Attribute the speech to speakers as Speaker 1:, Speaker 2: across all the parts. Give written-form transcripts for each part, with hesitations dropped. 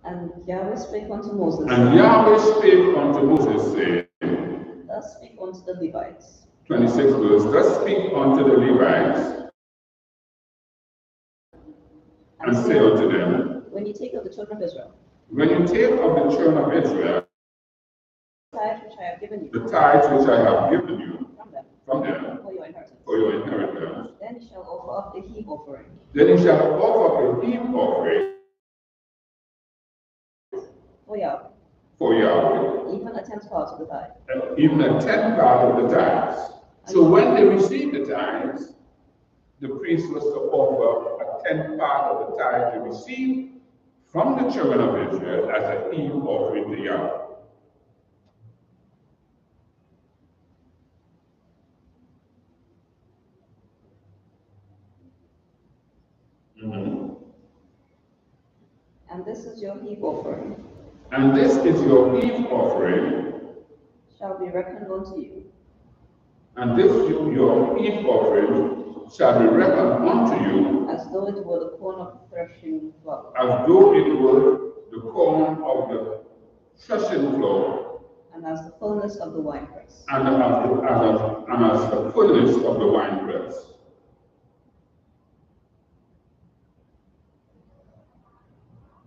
Speaker 1: And Yahweh spake unto Moses,
Speaker 2: And Yahweh spake unto Moses, saying,
Speaker 1: Thus speak unto the Levites.
Speaker 2: 26 verse, Thus speak unto the Levites, and say unto them,
Speaker 1: When you take of the children of Israel,
Speaker 2: when you take of the children of Israel,
Speaker 1: the tithes which I have given you,
Speaker 2: the tithes which I have given you
Speaker 1: from them,
Speaker 2: for
Speaker 1: your inheritance,
Speaker 2: then
Speaker 1: you shall offer up a heap offering.
Speaker 2: Then you shall offer up a heap offering
Speaker 1: For Yahweh, even a tenth part of the tithe.
Speaker 2: Even a tenth part of the tithes. So when they received the tithes, the priest was to offer a tenth part of the tithe they received from the children of Israel as a heap offering to Yahweh.
Speaker 1: And this is your heap offering.
Speaker 2: And this is your heap offering.
Speaker 1: Shall be reckoned unto you.
Speaker 2: And this your heap offering shall be reckoned unto you.
Speaker 1: As though it were the corn of the threshing floor.
Speaker 2: As though it were the corn of the threshing floor.
Speaker 1: And as the fullness of the winepress.
Speaker 2: And as the fullness of the winepress.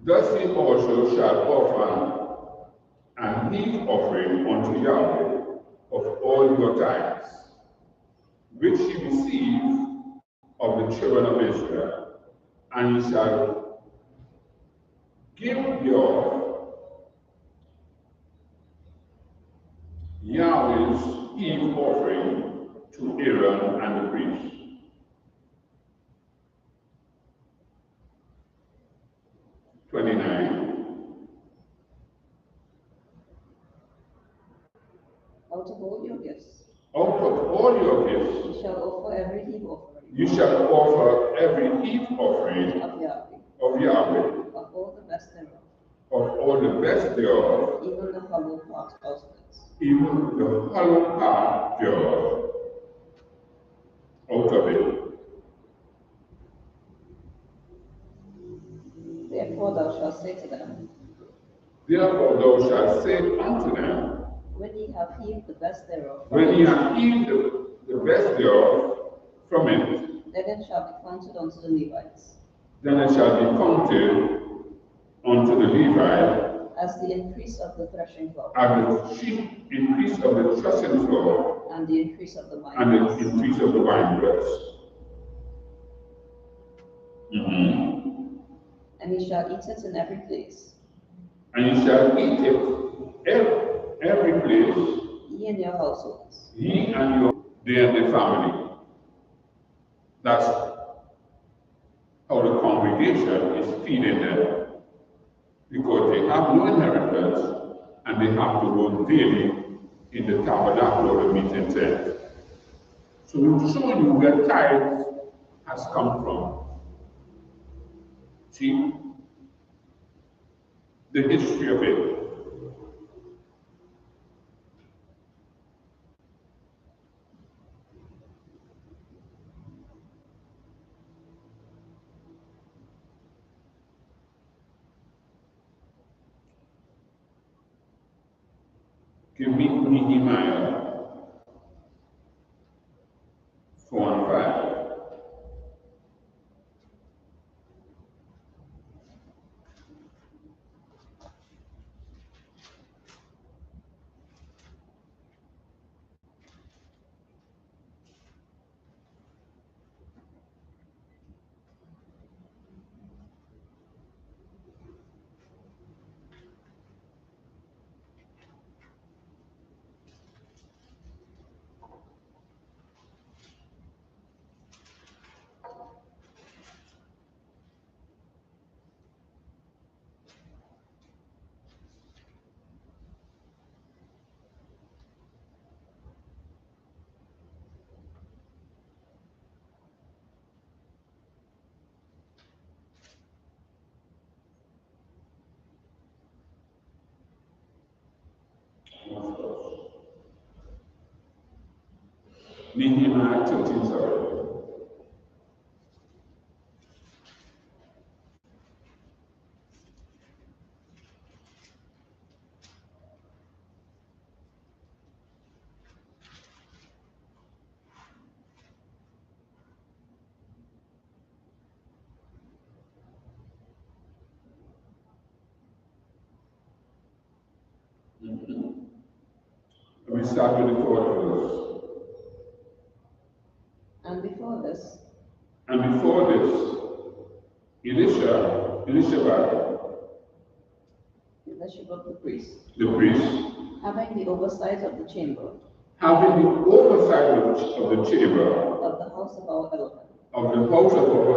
Speaker 2: Thus he also shall offer an heap offering unto Yahweh of all your tithes, which ye receive of the children of Israel, and ye shall give your Yahweh's heap offering to Aaron and the priests.
Speaker 1: Out of all your gifts.
Speaker 2: Out of all your gifts.
Speaker 1: You shall offer every heap offering.
Speaker 2: You shall offer every heap offering
Speaker 1: of Yahweh.
Speaker 2: Of Yahweh.
Speaker 1: Of all the best thereof.
Speaker 2: Of all the best thereof.
Speaker 1: Even the hollow part of it.
Speaker 2: Even the hollow part thereof. Out of it.
Speaker 1: Therefore thou shalt say to them.
Speaker 2: Therefore thou shalt say unto them.
Speaker 1: When ye have heaped the best thereof.
Speaker 2: When ye have heaped the best thereof from it.
Speaker 1: Then it shall be counted unto the Levites.
Speaker 2: Then it shall be counted unto the Levites.
Speaker 1: As the increase of the threshing floor.
Speaker 2: As the increase of the threshing floor.
Speaker 1: And the increase of the wine.
Speaker 2: And the increase of the winepress.
Speaker 1: And ye shall eat it in every place.
Speaker 2: And ye shall eat it every place.
Speaker 1: Ye and your households.
Speaker 2: Ye and your the family. That's how the congregation is feeding them. Because they have no inheritance and they have to work daily in the tabernacle or the meeting tent. So we'll show you where tithe has come from. See the history of it. Give me Nehemiah 4 and 5. Nehemiah 13, sorry. We start with the fourth verse.
Speaker 1: And before this,
Speaker 2: Elishama,
Speaker 1: Elishama the priest,
Speaker 2: having
Speaker 1: the oversight of the chamber
Speaker 2: of the chamber
Speaker 1: of the house of our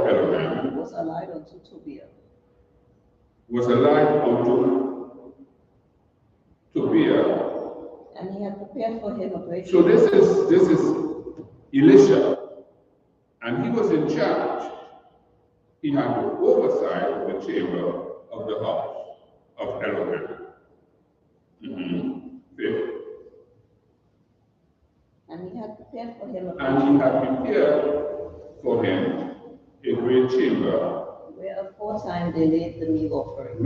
Speaker 1: Elohim, was allied unto Tobiah. And he had prepared for him a great.
Speaker 2: So this is Elisha, and he was in charge. He had to oversight the chamber of the house of Elohim. Fifth.
Speaker 1: And he had prepared for him
Speaker 2: a great chamber,
Speaker 1: where aforetime they laid the meat offering.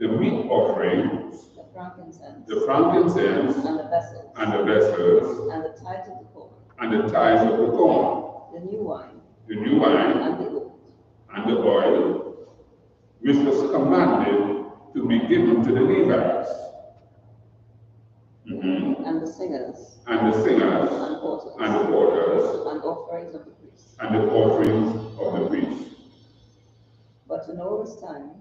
Speaker 2: The meat offerings,
Speaker 1: the frankincense, and the vessels,
Speaker 2: and the tithes of the corn,
Speaker 1: the new wine,
Speaker 2: and
Speaker 1: the
Speaker 2: oil, which was commanded to be given to the Levites,
Speaker 1: and the singers,
Speaker 2: and the porters,
Speaker 1: and offerings of the priests. But in all this time,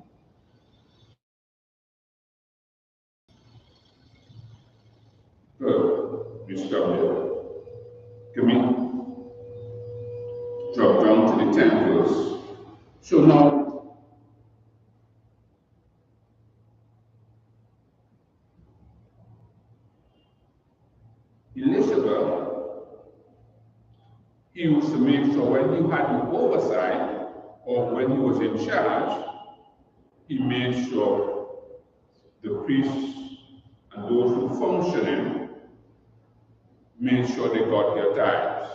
Speaker 2: we stop there. Can we drop down to the 10th verse? So now, Elizabeth, he used to make sure when he had the oversight or when he was in charge, he made sure the priests and those who functioning made sure they got their tithes.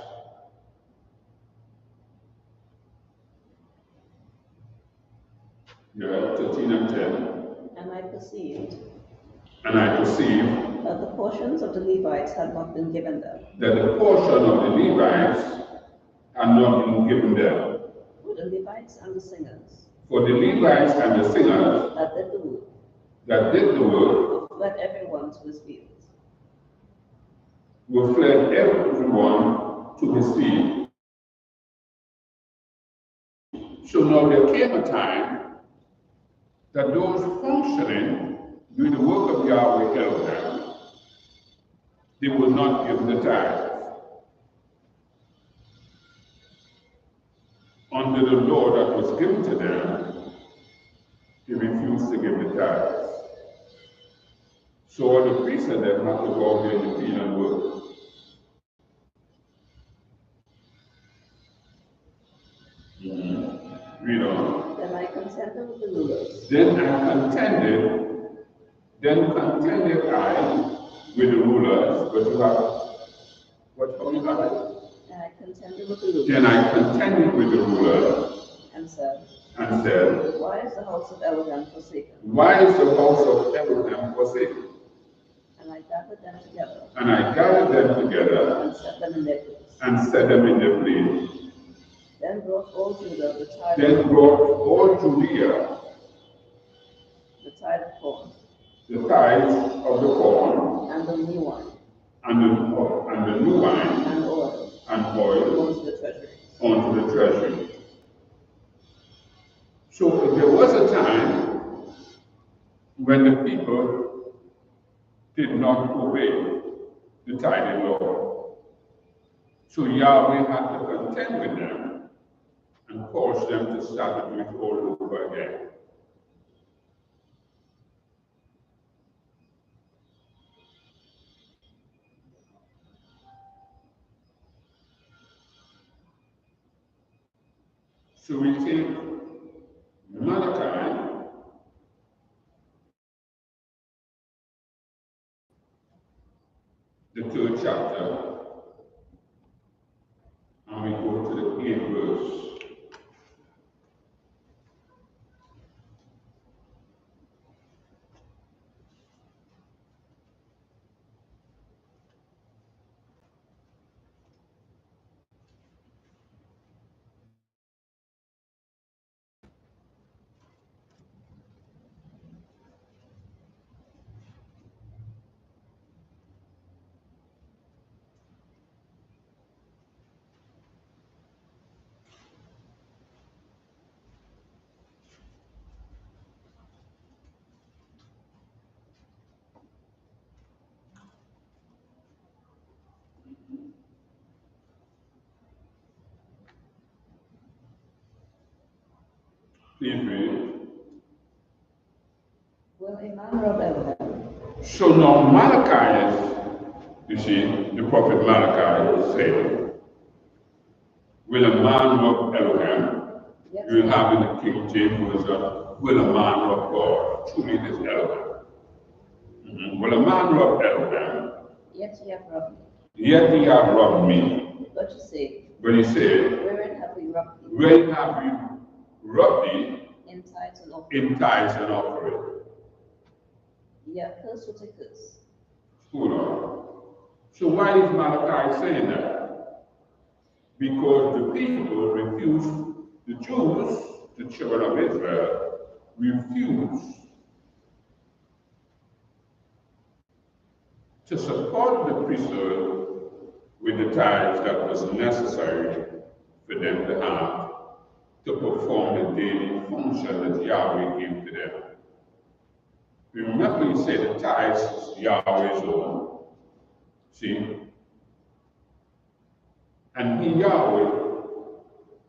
Speaker 2: Yeah, 13 and 10.
Speaker 1: And I perceived
Speaker 2: that
Speaker 1: the portions of the Levites had not been given them.
Speaker 2: For the Levites and
Speaker 1: the Levites and the singers.
Speaker 2: That did the work.
Speaker 1: Fled everyone to his fields. So now there came a time that those functioning doing the work of Yahweh Elohim, they were not given the tithe. Under the law that was given to them, they refused to give the tithes. So all the priests of them had to go out in the field and work. Read on. Then I contended with the rulers.
Speaker 2: Then contended I with the rulers, but you have what how you have it?
Speaker 1: And I contended with the rulers.
Speaker 2: Then I contended with the rulers
Speaker 1: and said,
Speaker 2: Why is the house of Elohim forsaken?
Speaker 1: And I gathered them together.
Speaker 2: And set them in their place.
Speaker 1: Then brought all Judea the tithe of corn.
Speaker 2: The tithes of the corn.
Speaker 1: And the new wine.
Speaker 2: And the new wine.
Speaker 1: And oil.
Speaker 2: Onto the treasury. So there was a time when the people did not obey the tithing law. So Yahweh had to contend with them and force them to start doing it all over again. So we take Malachi, the 3rd chapter, and we go to the 8th verse. Please read.
Speaker 3: Will a man rob Elohim?
Speaker 2: So now Malachi, you see, the prophet Malachi said, will a man rob Elohim?
Speaker 3: Yes.
Speaker 2: You will have in the King James Version, will a man rob God? Truly it is Elohim. Will a man rob Elohim?
Speaker 3: Yet ye have robbed me.
Speaker 2: Yet ye have robbed me.
Speaker 3: But you say,
Speaker 2: But he said,
Speaker 3: wherein have we robbed thee?
Speaker 2: wherein have we robbed thee?
Speaker 3: In tithes and offerings.
Speaker 2: In tithes and offering.
Speaker 3: Ye are cursed with a curse.
Speaker 2: Hold on. So why is Malachi saying that? Because the people refused, the Jews, the children of Israel, refused to support the priesthood with the tithes that was necessary for them to have to perform the daily function that Yahweh gave to them. Remember, he said the tithes is Yahweh's own. See? And he, Yahweh,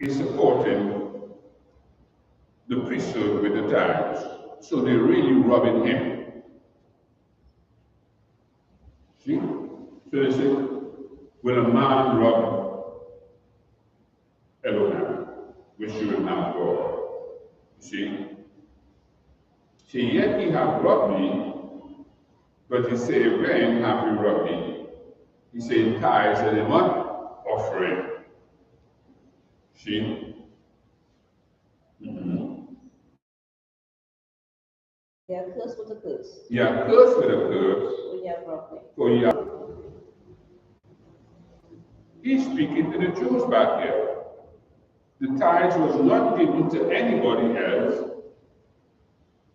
Speaker 2: is supporting the priesthood with the tithes. So they're really robbing him. See? So they say, will a man rob Elohim, which you will not God? See? See, yet he have robbed me, but he say, when have you robbed me? He say, in tithes and in what? Offering. See?
Speaker 3: Ye are cursed with a curse.
Speaker 2: You are cursed with a curse,
Speaker 3: For ye have robbed me.
Speaker 2: for you are. He's speaking to the Jews back here. The tithes was not given to anybody else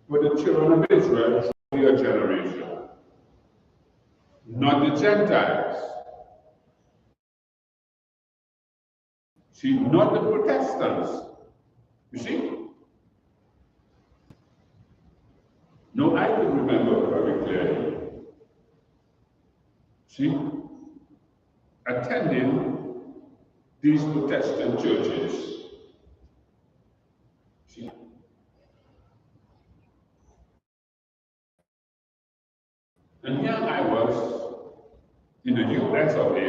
Speaker 2: but the children of Israel through their generation, not the Gentiles. See, not the Protestants. You see? No, I can remember very clearly. See? Attending these Protestant churches. See? And here I was in the US of A,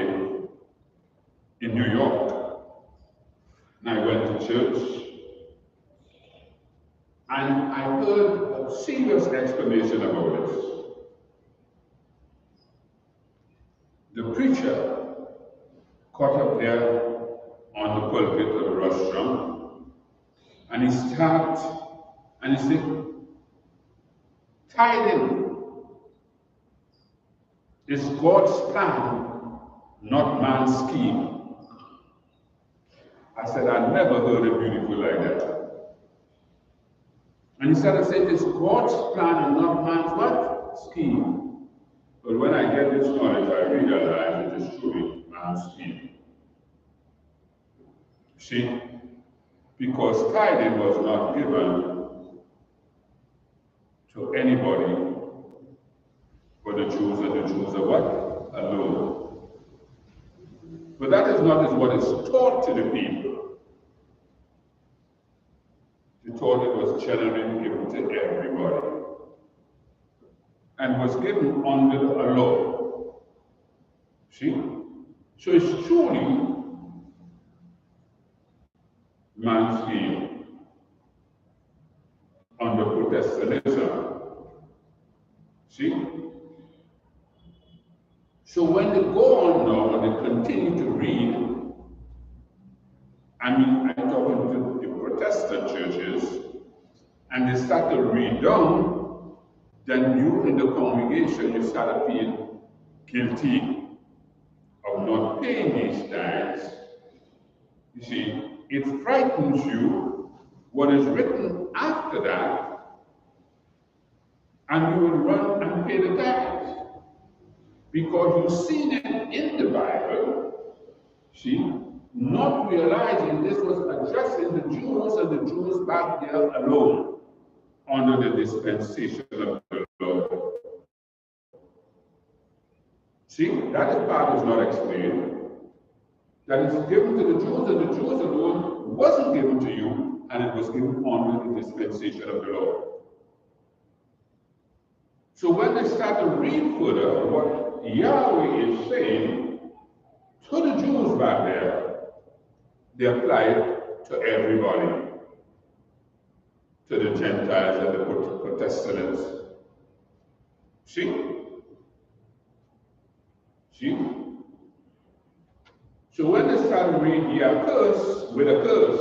Speaker 2: in New York, and I went to church, and I heard a serious explanation about this. The preacher got up there on the pulpit of the rostrum, and he said, tithing is God's plan, not man's scheme. I said, I never heard it beautiful like that. And he started saying, it's God's plan and not man's what? Scheme. But when I get this knowledge, I realize it is truly man's scheme. See? Because tithing was not given to anybody but the Jews, and the Jews are what? Alone. But that is not what is taught to the people. The taught it was generally given to everybody, and was given under a law. See? So it's truly man's scheme under Protestantism. See? So when they go on now and they continue to read, I'm talking to the Protestant churches, and they start to read down, then you in the congregation, you start to feel guilty of not paying these tithes. You see, it frightens you what is written after that, and you will run and pay the tithes. Because you've seen it in the Bible, see, not realizing this was addressing the Jews and the Jews back there alone under the dispensation of the Lord. See, that part is not explained. That is given to the Jews, and the Jews alone wasn't given to you, and it was
Speaker 1: given under the dispensation of the law. So when they start to read further what Yahweh is saying to the Jews back there, they apply it to everybody, to the Gentiles and the Protestants. See? See? So when they start to read, "Ye are cursed with a curse,"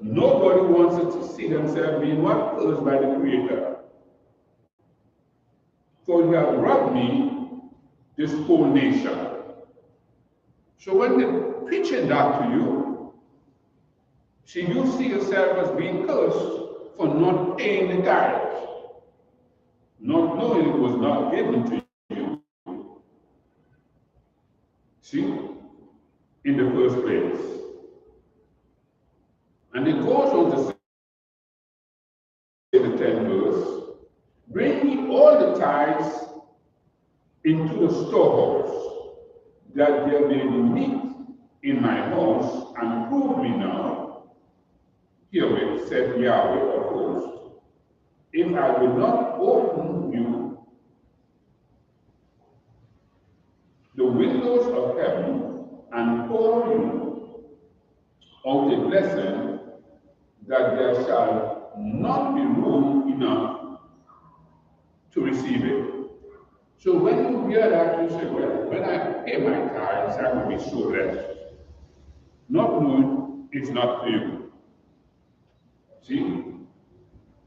Speaker 1: nobody wants to see themselves being what? Cursed by the Creator. "For you have robbed me, this whole nation." So when they're preaching that to you, see, you see yourself as being cursed for not paying the tithes, not knowing it was not given to you. See? In the first place. And it goes on to say in the 10th verse, "Bring me all the tithes into the storehouse, that there may be meat in my house, and prove me now, herewith said Yahweh of hosts, if I will not open you the windows of heaven and pour you out a blessing, that there shall not be room enough to receive it." So when you hear that, you say, well, when I pay my tithes, I will be so blessed. Not knowing it's not for you. See?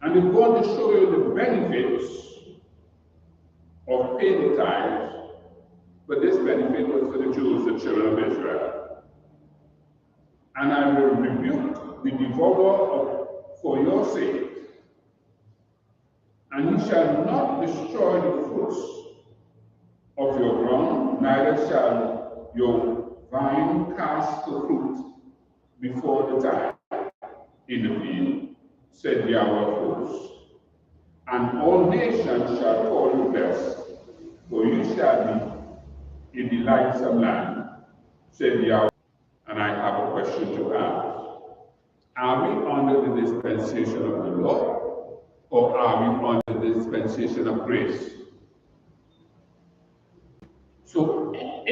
Speaker 1: And it's going to show you the benefits of paying the tithes, but this benefit was for the Jews, the children of Israel. "And I will rebuke the devourer for your sake, and he shall not destroy the fruits of your ground, neither shall your vine cast the fruit before the time in the field, said Yahweh of hosts. And all nations shall call you blessed, for you shall be a delightsome land, said Yahweh." And I have a question to ask. Are we under the dispensation of the law, or are we under the dispensation of grace?